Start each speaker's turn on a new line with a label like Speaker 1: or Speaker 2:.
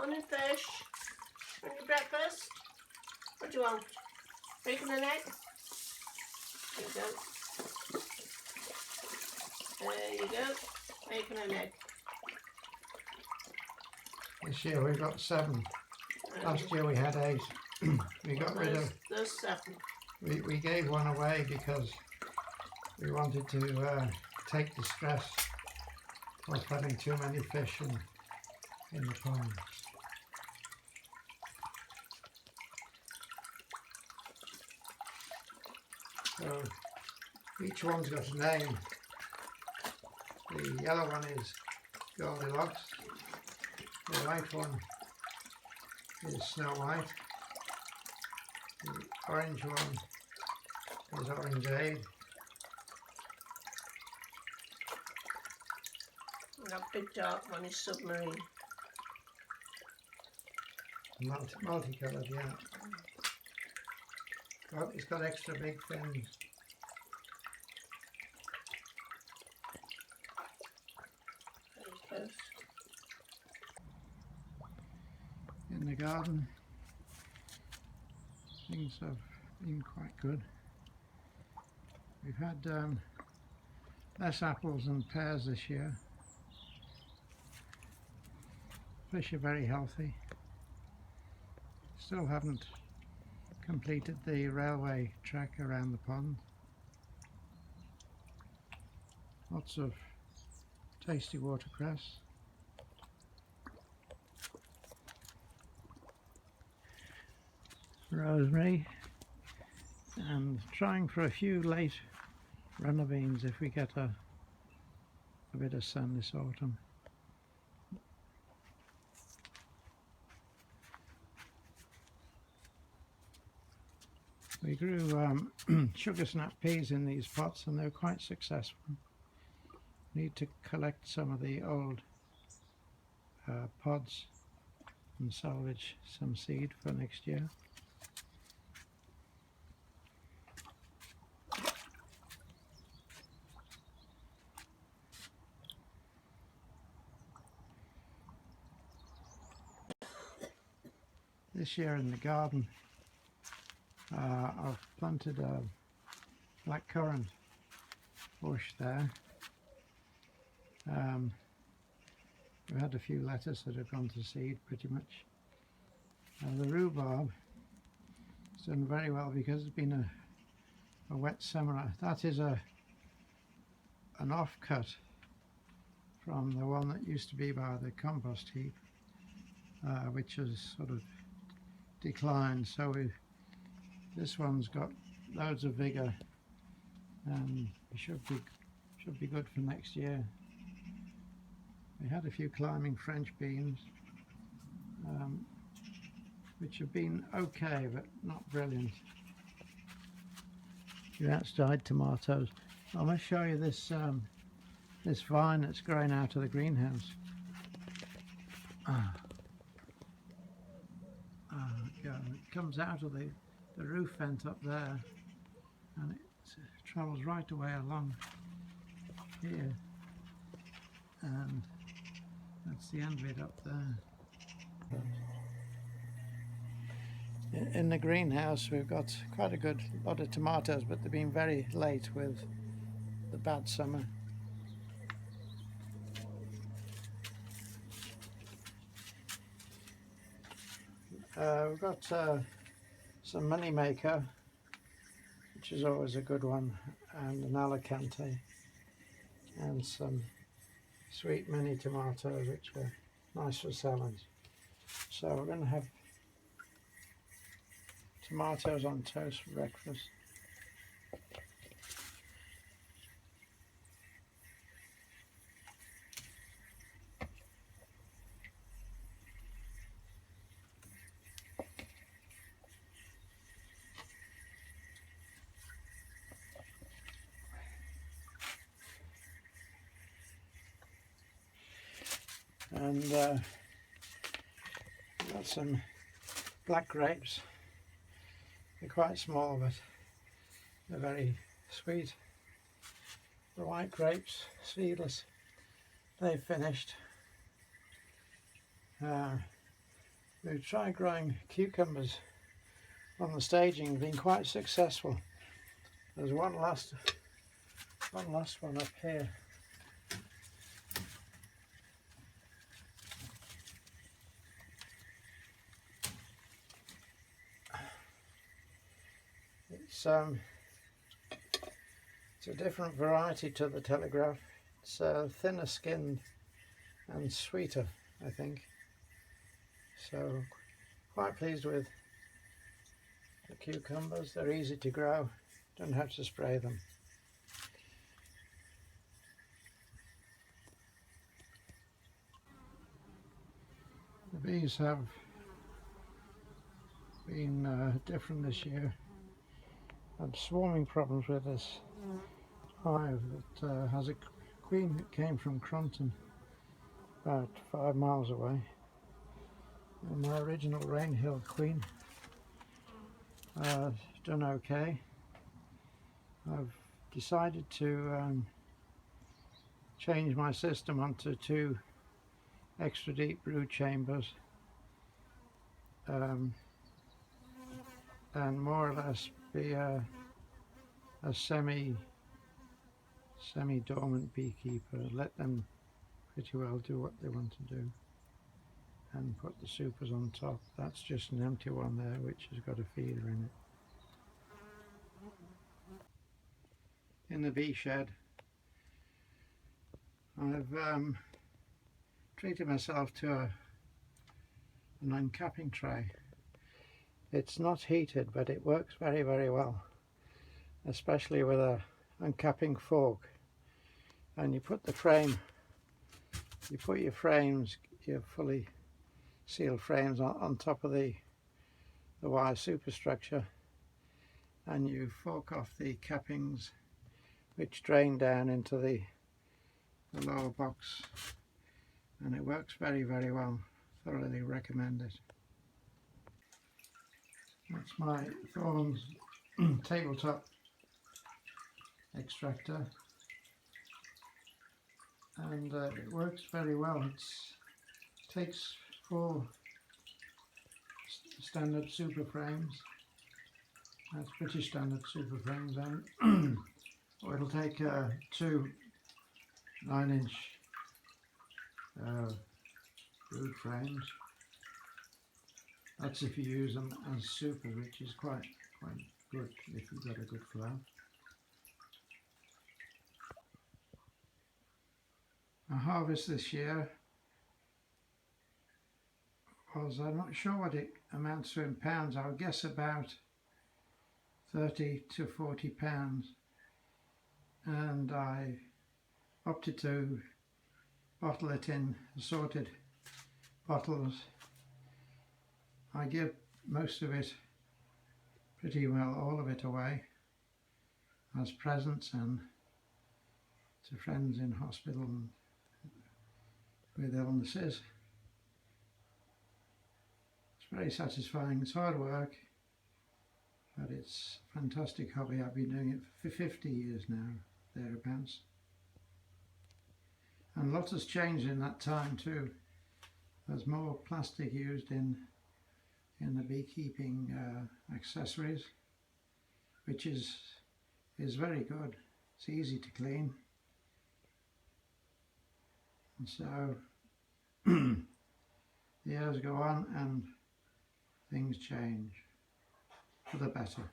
Speaker 1: Morning fish. Want your breakfast? What do you want? Bacon and egg? There you go. There you go. Bacon and egg.
Speaker 2: This year we've got 7. Last year we had 8. We got rid of.
Speaker 1: There's 7.
Speaker 2: We gave one away because we wanted to take the stress of having too many fish in the pond. So each one's got a name. The yellow one is Goldilocks. The white one is Snow White. The orange one is Orangeade.
Speaker 1: And that big dark one is Submarine.
Speaker 2: Multicoloured, yeah. Oh, it's got extra big fins. In the garden, things have been quite good. We've had less apples and pears this year. Fish are very healthy. Still haven't completed the railway track around the pond. Lots of tasty watercress. Rosemary, and trying for a few late runner beans if we get a bit of sun this autumn. We grew sugar snap peas in these pots and they're quite successful. Need to collect some of the old pods and salvage some seed for next year. This year in the garden I've planted a blackcurrant bush there. We had a few lettuce that have gone to seed pretty much. The rhubarb has done very well because it's been a wet summer. That is an offcut from the one that used to be by the compost heap, which has sort of declined. So this one's got loads of vigour and it should be good for next year. We had a few climbing French beans, which have been okay but not brilliant. Your outside tomatoes. I'm going to show you this this vine that's growing out of the greenhouse. It comes out of the roof vent up there and it travels right away along here, and that's the end of it up there. In the greenhouse we've got quite a good lot of tomatoes, but they've been very late with the bad summer. We've got some moneymaker, which is always a good one, and an Alicante, and some sweet mini tomatoes, which are nice for salads. So we're going to have tomatoes on toast for breakfast. And got some black grapes. They're quite small, but they're very sweet. The white grapes, seedless, they've finished. We've tried growing cucumbers on the staging, been quite successful. There's one last one up here. It's a different variety to the Telegraph. It's thinner skinned and sweeter, I think. So quite pleased with the cucumbers. They're easy to grow, don't have to spray them. The bees have been different this year. Had swarming problems with this hive that has a queen that came from Cronton, about 5 miles away. And my original Rainhill queen done okay. I've decided to change my system onto 2 extra deep brood chambers, and more or less be a semi-dormant beekeeper. Let them pretty well do what they want to do, and put the supers on top. That's just an empty one there which has got a feeder in it. In the bee shed, I've treated myself to an uncapping tray. It's not heated, but it works very, very well, especially with a uncapping fork. And you put your frames, your fully sealed frames on top of the wire superstructure, and you fork off the cappings which drain down into the lower box, and it works very, very well. Thoroughly recommend it. That's my Thorns tabletop extractor, and it works very well. It takes 4 standard super frames. That's British standard super frames, and or it'll take 2 9-inch brood frames. That's if you use them as super, which is quite good if you've got a good flow. My harvest this year was, I'm not sure what it amounts to in pounds, I would guess about 30 to 40 pounds, and I opted to bottle it in assorted bottles. I give most of it, pretty well all of it, away as presents and to friends in hospital and with illnesses. It's very satisfying. It's hard work, but it's a fantastic hobby. I've been doing it for 50 years now, thereabouts. And lots has changed in that time too. There's more plastic used in the beekeeping accessories, which is very good. It's easy to clean, and so the years go on and things change for the better.